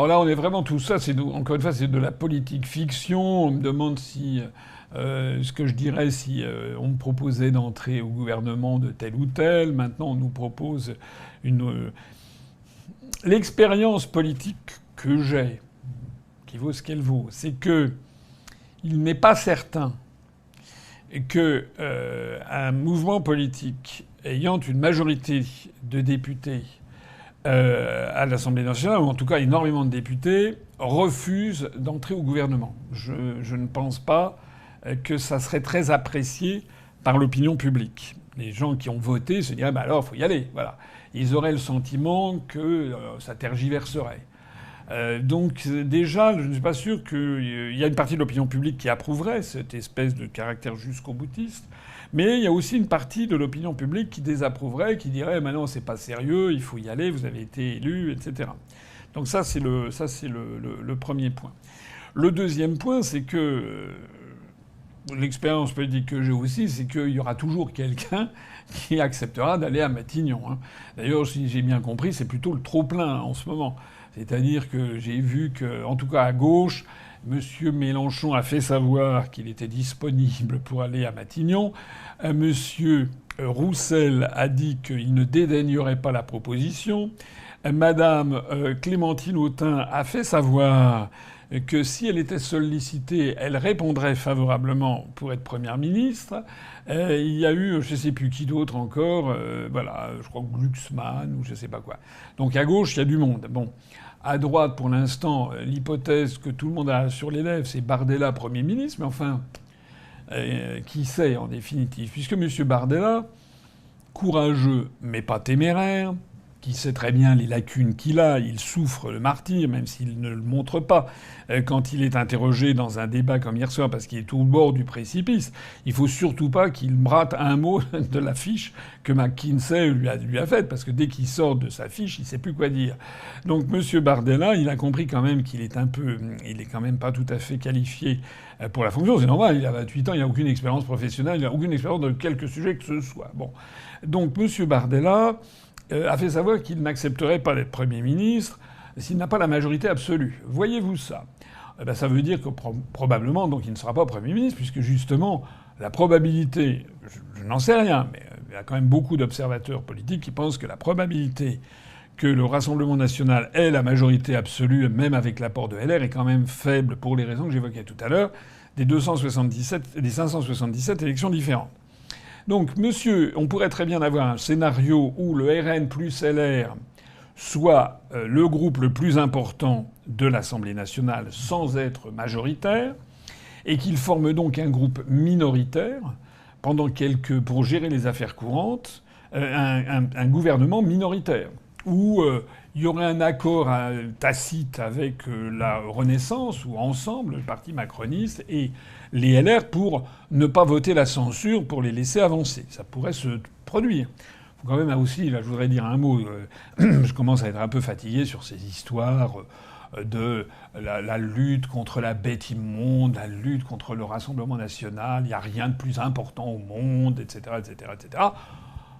Alors là, on est vraiment tout ça. Encore une fois, c'est de la politique fiction. On me demande si ce que je dirais si on me proposait d'entrer au gouvernement de tel ou tel. Maintenant, on nous propose une l'expérience politique que j'ai, qui vaut ce qu'elle vaut, c'est que il n'est pas certain que un mouvement politique ayant une majorité de députés à l'Assemblée nationale, ou en tout cas énormément de députés, refuse d'entrer au gouvernement. Je ne pense pas que ça serait très apprécié par l'opinion publique. Les gens qui ont voté se diraient bah alors faut y aller, voilà. Ils auraient le sentiment que ça tergiverserait. Donc déjà, je ne suis pas sûr qu'il y a une partie de l'opinion publique qui approuverait cette espèce de caractère jusqu'au boutiste, mais il y a aussi une partie de l'opinion publique qui désapprouverait, qui dirait "Mais non, c'est pas sérieux, il faut y aller, vous avez été élu, etc." Donc ça c'est le premier point. Le deuxième point, c'est que l'expérience politique que j'ai aussi, c'est qu'il y aura toujours quelqu'un qui acceptera d'aller à Matignon. D'ailleurs, si j'ai bien compris, c'est plutôt le trop-plein en ce moment. C'est-à-dire que j'ai vu que, en tout cas à gauche, M. Mélenchon a fait savoir qu'il était disponible pour aller à Matignon. M. Roussel a dit qu'il ne dédaignerait pas la proposition. Madame Clémentine Autain a fait savoir que si elle était sollicitée, elle répondrait favorablement pour être première ministre. Il y a eu, je ne sais plus qui d'autre encore, voilà, je crois que Glucksmann ou je ne sais pas quoi. Donc à gauche, il y a du monde. Bon. À droite, pour l'instant, l'hypothèse que tout le monde a sur les lèvres, c'est Bardella Premier ministre. Mais enfin, qui sait en définitive? Puisque M. Bardella, courageux mais pas téméraire, qui sait très bien les lacunes qu'il a, il souffre le martyre, même s'il ne le montre pas. Quand il est interrogé dans un débat comme hier soir, parce qu'il est au bord du précipice, il faut surtout pas qu'il brate un mot de la fiche que McKinsey lui a faite, parce que dès qu'il sort de sa fiche, il sait plus quoi dire. Donc M. Bardella, il a compris quand même qu'il est il est quand même pas tout à fait qualifié pour la fonction. C'est normal, il a 28 ans, il n'a aucune expérience professionnelle, il n'a aucune expérience de quelque sujet que ce soit. Bon. Donc M. Bardella a fait savoir qu'il n'accepterait pas d'être Premier ministre s'il n'a pas la majorité absolue. Voyez-vous ça? Ça veut dire que probablement, donc, il ne sera pas Premier ministre, puisque justement, la probabilité, je n'en sais rien, mais il y a quand même beaucoup d'observateurs politiques qui pensent que la probabilité que le Rassemblement national ait la majorité absolue, même avec l'apport de LR, est quand même faible pour les raisons que j'évoquais tout à l'heure, des 577 élections différentes. Donc, on pourrait très bien avoir un scénario où le RN plus LR soit le groupe le plus important de l'Assemblée nationale sans être majoritaire, et qu'il forme donc un groupe minoritaire pour gérer les affaires courantes, un gouvernement minoritaire, où il y aurait un accord tacite avec la Renaissance, ou ensemble, le parti macroniste, et les LR pour ne pas voter la censure pour les laisser avancer. Ça pourrait se produire. Faut quand même aussi, là je voudrais dire un mot, je commence à être un peu fatigué sur ces histoires de la lutte contre la bête immonde, la lutte contre le Rassemblement national, il n'y a rien de plus important au monde, etc., etc., etc.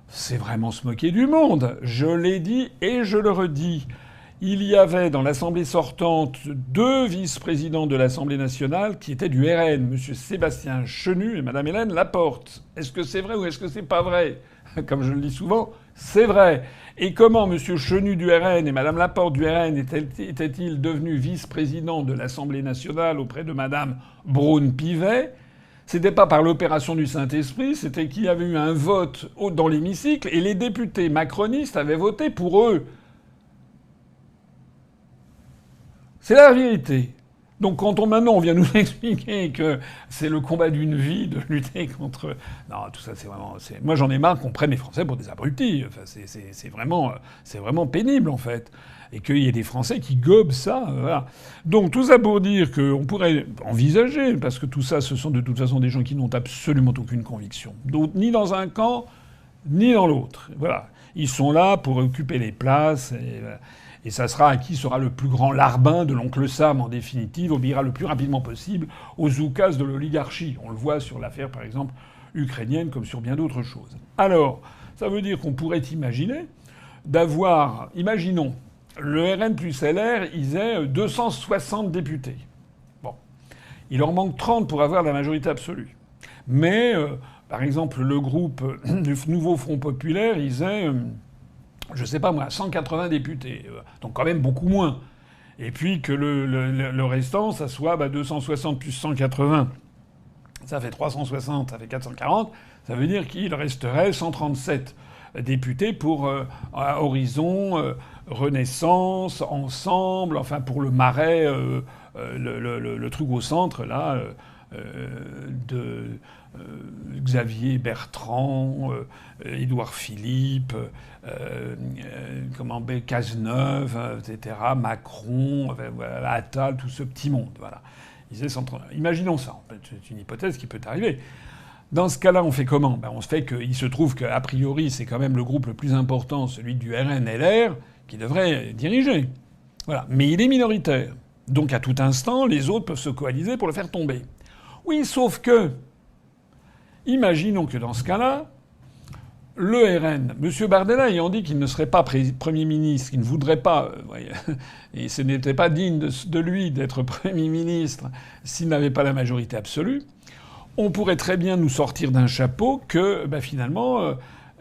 C'est vraiment se moquer du monde. Je l'ai dit et je le redis. Il y avait dans l'Assemblée sortante 2 vice-présidents de l'Assemblée nationale qui étaient du RN, M. Sébastien Chenu et Mme Hélène Laporte. Est-ce que c'est vrai ou est-ce que c'est pas vrai? Comme je le dis souvent, c'est vrai. Et comment M. Chenu du RN et Mme Laporte du RN étaient-ils devenus vice-présidents de l'Assemblée nationale auprès de Mme Braun-Pivet? C'était pas par l'opération du Saint-Esprit, c'était qu'il y avait eu un vote dans l'hémicycle et les députés macronistes avaient voté pour eux. C'est la vérité. Donc quand maintenant on vient nous expliquer que c'est le combat d'une vie de lutter contre... Non, tout ça c'est vraiment... Moi j'en ai marre qu'on prenne les Français pour des abrutis. Enfin, c'est vraiment pénible en fait. Et qu'il y ait des Français qui gobent ça. Voilà. Donc tout ça pour dire qu'on pourrait envisager, parce que tout ça ce sont de toute façon des gens qui n'ont absolument aucune conviction. Donc, ni dans un camp, ni dans l'autre. Voilà. Ils sont là pour occuper les places... Et ça sera à qui sera le plus grand larbin de l'oncle Sam, en définitive, obéira le plus rapidement possible aux oukas de l'oligarchie. On le voit sur l'affaire, par exemple, ukrainienne, comme sur bien d'autres choses. Alors, ça veut dire qu'on pourrait imaginer d'avoir... Imaginons le RN plus LR, ils aient 260 députés. Bon. Il leur manque 30 pour avoir la majorité absolue. Mais, par exemple, le groupe du Nouveau Front Populaire, ils aient, je sais pas moi, 180 députés. Donc quand même beaucoup moins. Et puis que le restant, ça soit 260 plus 180. Ça fait 360, ça fait 440. Ça veut dire qu'il resterait 137 députés pour Horizon, Renaissance, Ensemble, enfin pour le Marais, le truc au centre, là, de Xavier Bertrand, Édouard Philippe, Cazeneuve, etc., Macron, voilà, Attal, tout ce petit monde. Voilà. Imaginons ça. C'est une hypothèse qui peut arriver. Dans ce cas-là, on fait comment? On se fait qu'il se trouve qu'a priori, c'est quand même le groupe le plus important, celui du RN-LR, qui devrait diriger. Voilà. Mais il est minoritaire. Donc à tout instant, les autres peuvent se coaliser pour le faire tomber. Oui, sauf que, imaginons que dans ce cas-là, le RN, M. Bardella ayant dit qu'il ne serait pas Premier ministre, qu'il ne voudrait pas, et ce n'était pas digne de lui d'être Premier ministre s'il n'avait pas la majorité absolue, on pourrait très bien nous sortir d'un chapeau que, finalement,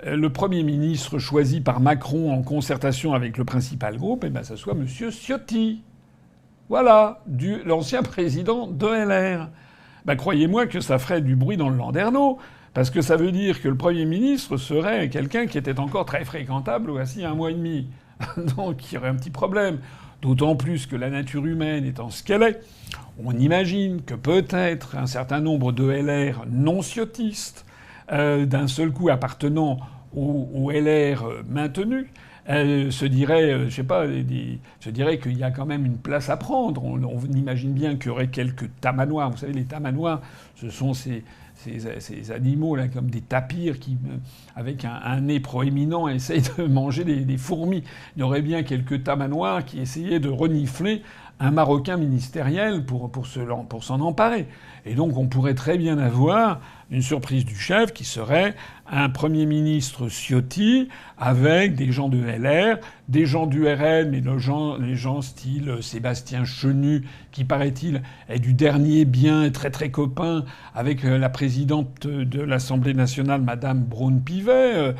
le Premier ministre choisi par Macron en concertation avec le principal groupe, ça soit M. Ciotti. Voilà, l'ancien président de LR. Croyez-moi que ça ferait du bruit dans le Landerneau, parce que ça veut dire que le Premier ministre serait quelqu'un qui était encore très fréquentable voici 1 mois et demi. Donc il y aurait un petit problème. D'autant plus que la nature humaine étant ce qu'elle est, on imagine que peut-être un certain nombre de LR non ciotistes, d'un seul coup appartenant au LR maintenu, se dirait, se dirait qu'il y a quand même une place à prendre. On imagine bien qu'il y aurait quelques tamanoirs. Vous savez, les tamanoirs, ce sont ces animaux là comme des tapirs qui, avec un nez proéminent, essayent de manger des fourmis. Il y aurait bien quelques tamanoirs qui essayaient de renifler un Marocain ministériel pour s'en emparer. Et donc on pourrait très bien avoir une surprise du chef qui serait un Premier ministre Ciotti avec des gens de LR, des gens du RN, mais les gens style Sébastien Chenu, qui paraît-il est du dernier bien et très très copain avec la présidente de l'Assemblée nationale, Madame Braun-Pivet,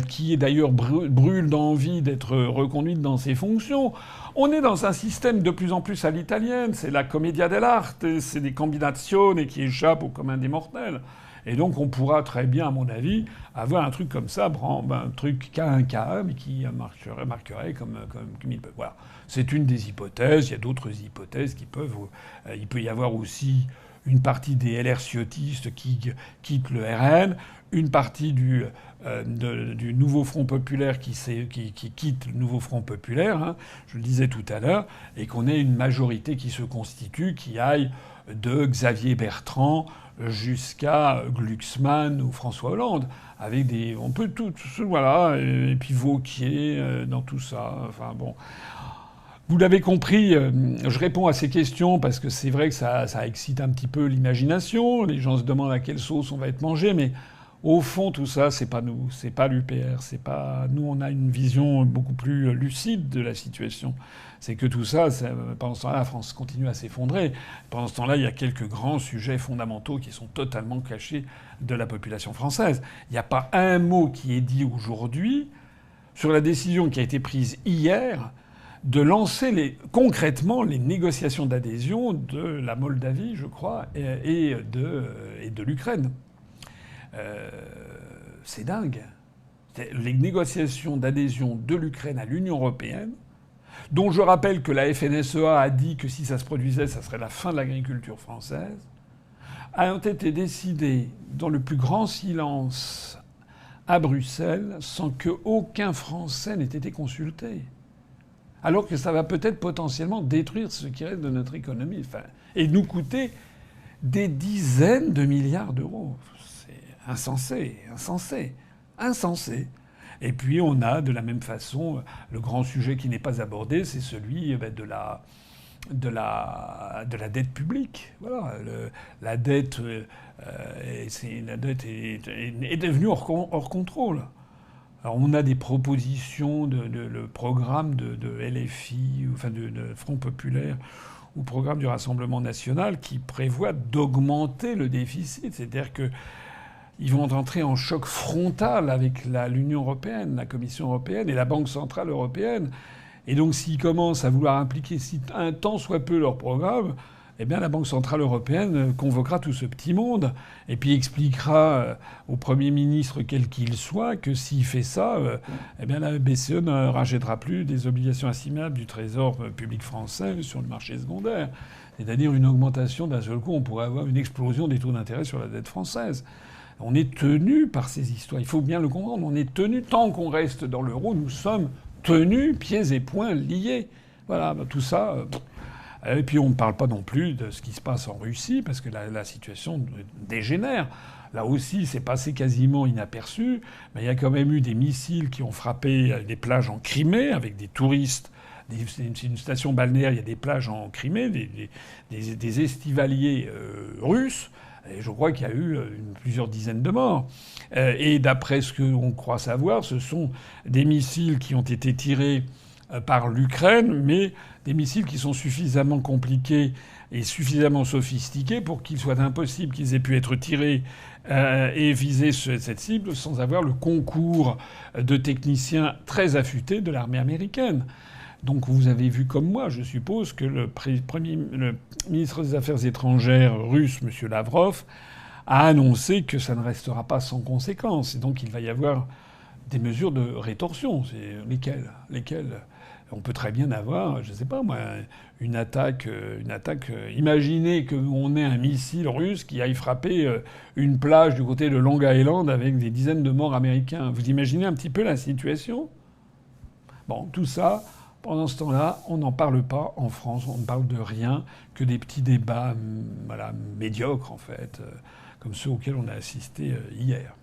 qui d'ailleurs brûle d'envie d'être reconduite dans ses fonctions. On est dans un système de plus en plus à l'italienne, c'est la commedia dell'arte, c'est des combinazioni qui échappent au commun des mortels. Et donc on pourra très bien, à mon avis, avoir un truc comme ça, un truc K1K, mais qui marquerait comme il peut. Voilà. C'est une des hypothèses. Il y a d'autres hypothèses qui peuvent. Il peut y avoir aussi une partie des LR ciotistes qui quittent le RN, une partie du Nouveau Front Populaire qui quitte le Nouveau Front Populaire, je le disais tout à l'heure, et qu'on ait une majorité qui se constitue, qui aille de Xavier Bertrand jusqu'à Glucksmann ou François Hollande, avec on peut tout, voilà, et puis Wauquiez dans tout ça. Enfin bon. Vous l'avez compris, je réponds à ces questions parce que c'est vrai que ça excite un petit peu l'imagination. Les gens se demandent à quelle sauce on va être mangé, mais au fond, tout ça, c'est pas nous, c'est pas l'UPR, c'est pas nous. On a une vision beaucoup plus lucide de la situation. C'est que tout ça, pendant ce temps-là, la France continue à s'effondrer. Pendant ce temps-là, il y a quelques grands sujets fondamentaux qui sont totalement cachés de la population française. Il n'y a pas un mot qui est dit aujourd'hui sur la décision qui a été prise hier de lancer concrètement les négociations d'adhésion de la Moldavie, je crois, et de l'Ukraine. C'est dingue. Les négociations d'adhésion de l'Ukraine à l'Union européenne, dont je rappelle que la FNSEA a dit que si ça se produisait, ça serait la fin de l'agriculture française, ont été décidées dans le plus grand silence à Bruxelles sans qu'aucun Français n'ait été consulté. Alors que ça va peut-être potentiellement détruire ce qui reste de notre économie, et nous coûter des dizaines de milliards d'euros. C'est insensé. Et puis on a de la même façon le grand sujet qui n'est pas abordé, c'est celui de la dette publique. Voilà, la dette est devenue hors contrôle. Alors on a des propositions le programme de LFI, enfin de Front Populaire, ou programme du Rassemblement national qui prévoit d'augmenter le déficit. C'est-à-dire que ils vont entrer en choc frontal avec l'Union européenne, la Commission européenne et la Banque centrale européenne. Et donc s'ils commencent à vouloir impliquer si un tant soit peu leur programme, eh bien la Banque centrale européenne convoquera tout ce petit monde et puis expliquera au Premier ministre quel qu'il soit que s'il fait ça, eh bien la BCE ne rachètera plus des obligations assimilables du Trésor public français sur le marché secondaire. C'est-à-dire une augmentation d'un seul coup, on pourrait avoir une explosion des taux d'intérêt sur la dette française. On est tenu par ces histoires. Il faut bien le comprendre. On est tenu, tant qu'on reste dans l'euro, nous sommes tenus, pieds et poings liés. Voilà, tout ça. Et puis on ne parle pas non plus de ce qui se passe en Russie, parce que la situation dégénère. Là aussi, c'est passé quasiment inaperçu. Mais il y a quand même eu des missiles qui ont frappé des plages en Crimée, avec des touristes. C'est une station balnéaire, il y a des plages en Crimée, des estivaliers russes. Et je crois qu'il y a eu plusieurs dizaines de morts. Et d'après ce qu'on croit savoir, ce sont des missiles qui ont été tirés par l'Ukraine, mais des missiles qui sont suffisamment compliqués et suffisamment sophistiqués pour qu'il soit impossible qu'ils aient pu être tirés et viser cette cible sans avoir le concours de techniciens très affûtés de l'armée américaine. Donc vous avez vu comme moi, je suppose, que le ministre des Affaires étrangères russe, M. Lavrov, a annoncé que ça ne restera pas sans conséquences. Et donc il va y avoir des mesures de rétorsion. C'est lesquelles on peut très bien avoir, je ne sais pas moi, une attaque. Imaginez qu'on ait un missile russe qui aille frapper une plage du côté de Long Island avec des dizaines de morts américains. Vous imaginez un petit peu la situation ? Bon, tout ça... Pendant ce temps-là, on n'en parle pas en France, on ne parle de rien, que des petits débats médiocres en fait, comme ceux auxquels on a assisté hier.